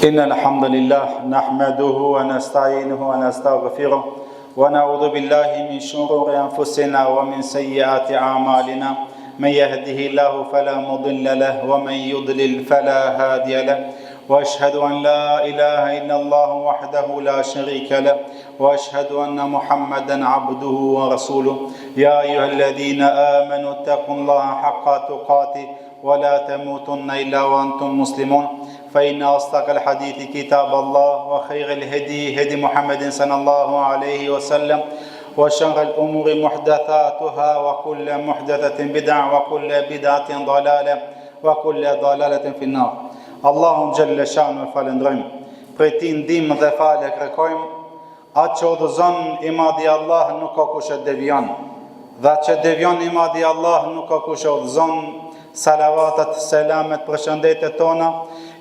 إن الحمد لله نحمده ونستعينه ونستغفره ونعوذ بالله من شرور أنفسنا ومن سيئات أعمالنا من يهده الله فلا مضل له ومن يضلل فلا هادي له وأشهد أن لا إله إلا الله وحده لا شريك له وأشهد أن محمدا عبده ورسوله يا أيها الذين آمنوا اتقوا الله حق تقاته ولا تموتن إلا وأنتم مسلمون فإن أصدق الحديث كتاب الله وخير الهدي هدي محمد صلى الله عليه وسلم وشر الأمور محدثاتها وكل محدثة بدعة وكل بدعة ضلالة وكل ضلالة في النار. Allahun xhelle shanu falendrojmë, prej tij ndihmë dhe falë kërkojmë, atë që udhëzon i madhi Allah nuk ka kush e devion, dhe atë që devion i madhi Allah nuk ka kush e udhëzon. Salavatat, selamet, përshëndetet tona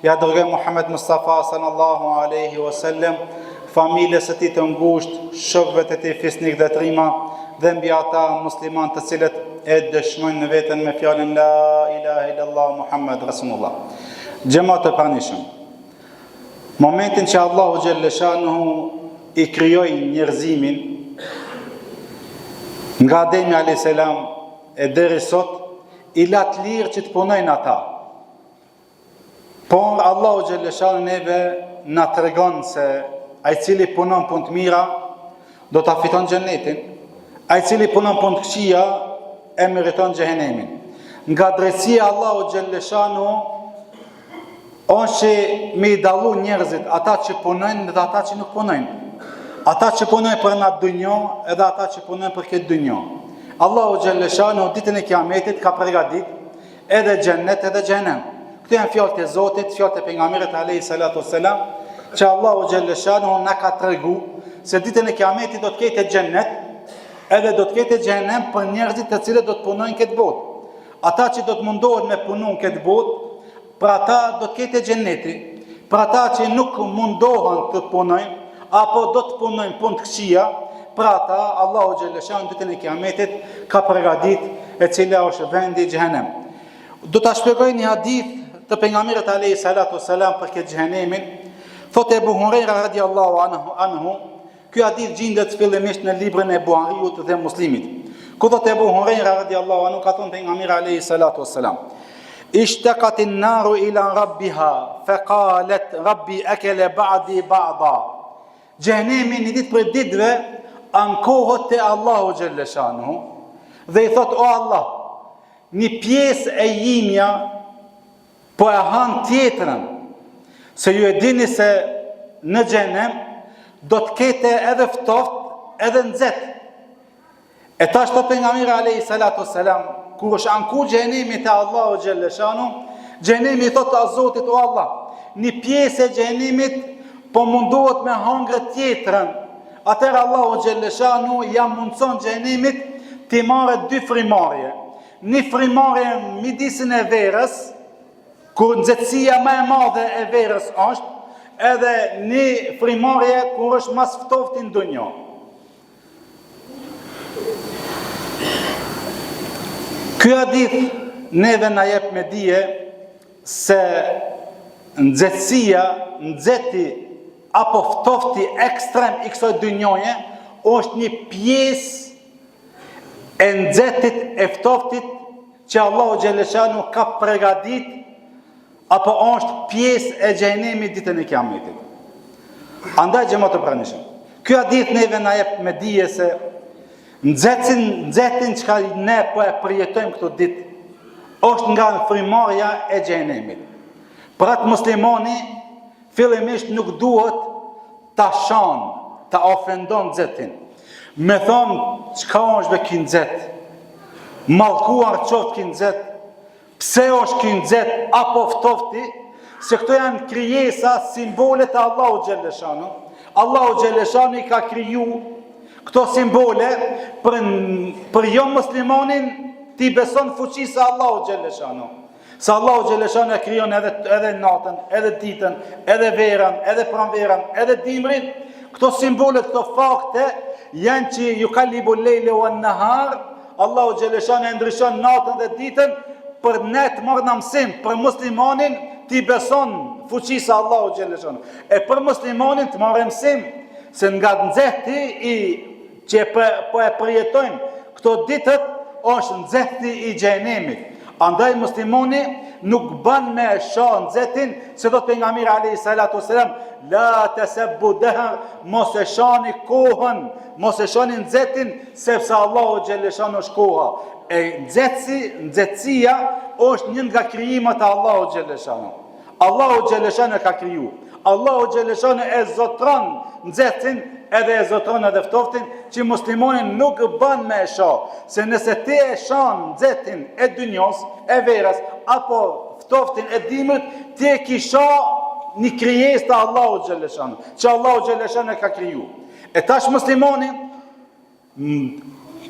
ja dërgoj Muhammed Mustafa sallallahu alaihi wasallam, familjes së tij të ngushtë, shokëve të tij fisnik dhe trima, dhe mbi ata musliman të cilët e dëshmojnë në veten me fjalën la ilaha illallah Muhammed Rasulullah. Xhamat e pranishëm, momentin që Allahu xhelle shanuhu i krijoi njerëzimin nga Ademi alayhis salam e deri sot, i latë lirë që të punojnë ata. Por Allahu xhelle shanuhu neve na tregon se ai cili punon punë të mira do ta fiton xhenetin, ai cili punon punë të këqija e meriton xhenemin. Nga drejtësia Allahu xhelle shanuhu është që me i dallu njerëzit, ata që punojnë dhe ata që nuk punojnë. Ata që punojnë për në dunjo edhe ata që punojnë për këtë dunjo. Allahu xhelle shanuhu ditën e Kiametit ka përgatit edhe xhennet edhe xhenem. Këto janë fjalët e Zotit, fjalët e pejgamberit alayhi salatu wassalam, që Allahu xhelle shanuhu na ka tregu se ditën e Kiametit do të ketë xhennet edhe do të ketë xhenem për njerëzit të cilët do të punojnë këtë botë. Ata që do të mundohen me punu në këtë botë, për ata do të ketë xheneti. Për ata që nuk mundohen të punojnë apo do të punojnë punë të këqija, për ata Allahu xhelle shanuhu ditën e Kiametit ka përgatit e cila është vendi xhenem. Do ta shpjegoj një hadith të pejgamberit alayhi salatu wassalam për këtë xhenemin. Thotë Ebu Hurajra radiallahu anhu, ky hadith gjendet fillimisht në librin e Buhariut dhe Muslimit. Ku thotë Ebu Hurajra radiallahu anhu, ka thonë pejgamberi alayhi salatu wassalam: Ishtaqat an-naru ila rabbiha faqalat rabbi akala ba'di ba'da. Xhenemi në ditë për ditëve ankohet te Allahu xhelle shanuhu dhe i thot: o Allah, një pjesë e jimja po e han tjetrën, se ju e dini se në xhenem do të ketë edhe ftoft edhe nxet. E tash të pejgamberi alayhi salatu wassalam, kur është anku xhenemi te Allahu xhelle shanuhu, xhenemi i thot Zotit: o Allah, një pjesë e xhenemit po mundohet me hangër tjetrën. Atëherë Allahu xhelle shanuhu ja mundson xhenemit të marrë dy frimarje. Një frimarje midisin e verës, kur nxehtësia më e madhe e verës është, edhe një frimarje kur është mas ftofti në dunjë. Ky hadith neve na jep me dije se nxehtësia, nxehti apo ftofti ekstrem i kësaj dunjoje është një pjesë e nxehtit e ftoftit që Allahu xhelle shanuhu ka përgatit, apo është pjesë e xhenemit ditën e Kiametit. Andaj xhamat e pranishëm, ky hadith neve na jep me dije se nxehtin që ne po e përjetojmë këtë ditë është nga frimarja e xhenemit. Për atë muslimani fillimisht nuk duhet ta shan, ta ofendon nxehtin. Me thonë çka është be ky nxeht, mallkuar qoftë ky nxeht, pse është ky nxeht apo ftofti, se këto janë krijesa, simbole të Allahu xhelle shanuhu. Allahu xhelle shanuhu i ka kriju këto simbole për jo muslimonin ti beson fuqisë së Allahu xhelle shanuhu. Se Allahu xhelle shanuhu e krijon edhe natën, edhe ditën, edhe verën, edhe pranverën, edhe dimrin. Këto simbole, këto fakte janë që yuqallibu al-lejle wan-nahar. Allahu xhelle shanuhu e ndryshon natën dhe ditën për ne të marrë në mësim, për muslimonin ti beson fuqisë Allahu xhaleshano. E për muslimanin të marrë mësim se nga nxehti i që po e përjetojmë këto ditët është nxehti i xhenemit. Andaj muslimani nuk bën me shoh nxehtin, se do të pejgamberi alayhi salatu wasalam la tasabbu dahr, mos e shani kohën, mos e shani nxehtin, sepse Allahu xhaleshano është koha. E nxehtësia është një nga krijimet e Allahu xhaleshano. Allahu xhaleshano ka kriju. Allahu xhaleshano e zotron nxehtësin edhe e zotron edhe ftoftin që muslimani nuk bën me e shoh. Se nëse ti e shon nxehtësin e dynjos, e verës, apo ftoftin e dimrit, ti e ke shoh një krijesë të Allahu xhaleshano, që Allahu xhaleshano ka kriju. E tash muslimani,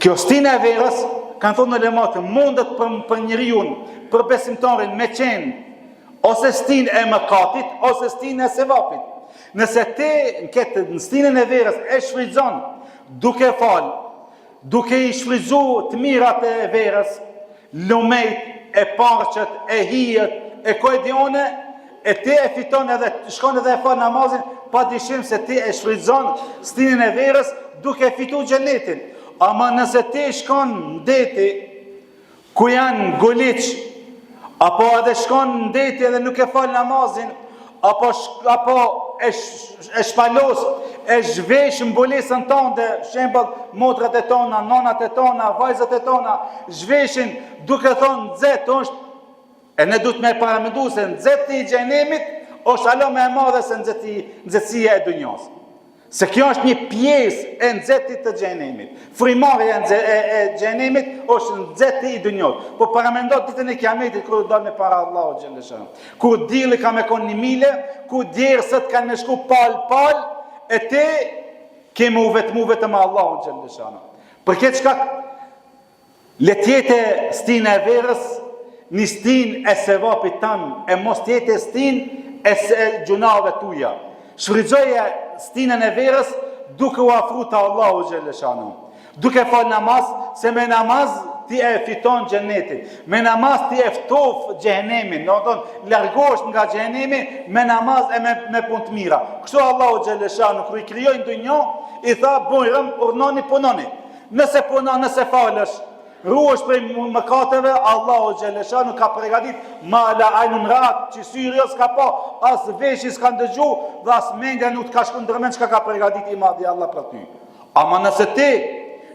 kjo stinë e verës, kanë thonë në lematë, mundet për njeriu, për besimtarin me qenë ose stinë e mëkatit, ose stinë e sevapit. Nëse ti në stinën e verës e shfrytëzon duke fal, duke i shfrytëzu të mirat e verës, lumejt, e parqet, e hijet, e koedione, e ti e fiton edhe shkon edhe e fal namazin, pa dyshim se ti e shfrytëzon stinën e verës duke fitu xhenetin. Ama nëse ti shkon në deti ku janë goliq, apo edhe shkon në deti edhe nuk e fal namazin, apo e shpalos, e zhvesh mbulesën tonë, shembol motrat e tona, nonat e tona, vajzat e tona, zhveshin duke thonë nxehtë është, e ne duhet me paramendu se nxehti i xhenemit është alo më e madhe se nxehtësia e dunjos. Se kjo është një pjesë e nxehtit të xhenemit. Frymarrja e xhenemit është nxehti i dunjos. Po paramendo ditën e kiametit kur do me para Allahu xhaleshano. Kur dielli ka me kon 1 mile, kur djersët kanë me shku pal, e ti ke mu vetëm Allahu xhaleshano. Për këtë shkak le të jetë stinë e verës, një stinë e sevapit tanë, e mos të jetë stinë e gjunave tuja. Shfrytëzoje stinën e verës duke u afru të Allahu xhaleshano. Duke fal namaz, se me namaz ti e fiton xhenetin. Me namaz ti e ftof xhenemin, do të thonë largohesh nga xhenemi me namaz e me punë të mira. Kështu Allahu xhaleshano kur i krijoi ndonjë, i tha bujrëm, urnoni, punoni. Nëse punon, nëse falësh, ruhesh prej mëkateve, Allahu xhaleshano ka përgatit ma la ajnun rat, që syri s'ka pa, as veshi s'ka ndëgju, dhe as mendja nuk ka shku ndërmend çka ka përgatit i madhi Allah për ty. Ama nëse ti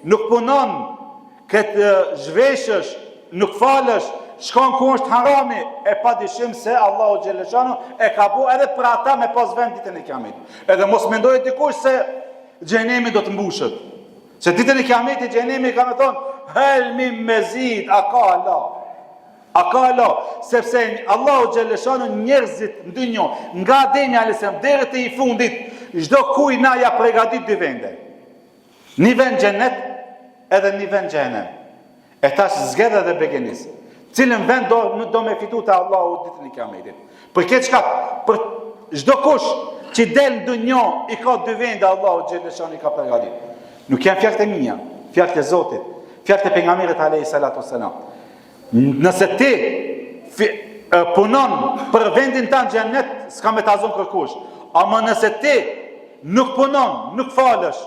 nuk punon, këtë zhveshësh, nuk falësh, shkon ku është harami, e pa dyshim se Allahu xhaleshano e ka bu edhe për ata me pas vend ditën e kiametit. Edhe mos mendoj dikush se xhenemi do të mbushet. Se ditën e kiametit xhenemi ka me thonë hel min mezid, a ka Allah, sepse Allahu xhaleshano njerëzit në dynjë, nga Ademi alayhissalam deri te i fundit, çdo kuj na ja përgatit 2 vende. Një vend xhenet edhe një vend xhenem. E tash zgjedh edhe begenis. Cilën vend do me fitu te Allahu ditën e kiametit. Për këtë çka, për çdo kush që del në dynjë i ka 2 vende Allahu xhaleshano i ka përgatit. Nuk janë fjalët e mia, fjalët e Zotit, fjalët e pejgamberit alayhi salatu wassalam. Nëse ti punon për vendin tanë xhenet, s'ka me ta zonë kërkush. Ama nëse ti nuk punon, nuk falësh,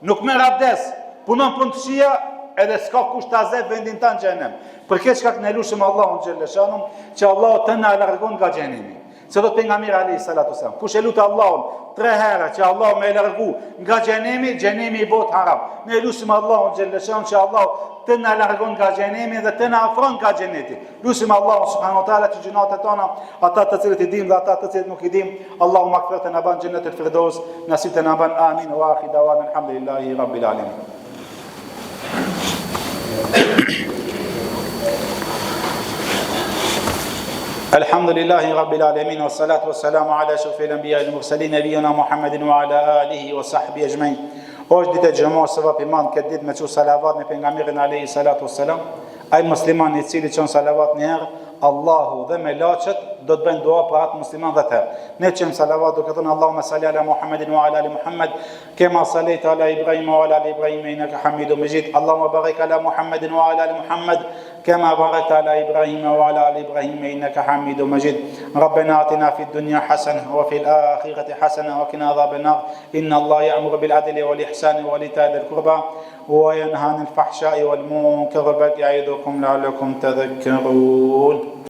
nuk merr abdes, punon punë të këqija, edhe s'ka kush ta zë vendin tanë xhenem. Për këtë shkak ne lutim Allahun xhaleshano që Allahu të na largon nga xhenemi. Se do të pejgamberi alayhi salatu wasalam, kush e lut Allahun 3 herë që Allah më largu nga xhenemi, xhenemi i bëhet haram. Ne lutim Allahun xhaleshano që Allah të na largon nga xhenemi dhe të na afron nga xheneti. Lutim Allahun subhanahu wa taala që gjunat tona, ata të cilët i dim dhe ata të cilët nuk i dim, Allahu maghfiratan na ban xhenetul firdaus, nasib të na ban amin wa akhir dawana alhamdulillahi rabbil alamin. الحمد لله رب العالمين والصلاة والسلام على أشرف الأنبياء والمرسلين نبينا محمد وعلى آله وصحبه أجمعين. Është ditë e xhamos së vapi madh këtë ditë me çu salavat në pejgamberin alayhi salatu wassalam. Ai musliman i cili çon salavat një herë, Allahu dhe melaçet do të bëjnë dua për atë musliman 10 herë. Ne çojmë salavat duke thënë Allahumma salli ala Muhammedin wa ala ali Muhammad kema sallaita ala Ibrahim wa ala ali Ibrahim innaka Hamidum Majid. Allahumma barik ala Muhammedin wa ala ali Muhammad كما باركت على إبراهيم وعلى آل إبراهيم إنك حميد مجيد ربنا آتنا في الدنيا حسنة وفي الآخرة حسنة وقنا عذاب النار إن الله يأمر بالعدل والإحسان وإيتاء ذي القربى وينهى عن الفحشاء والمنكر والبغي يعظكم لعلكم تذكرون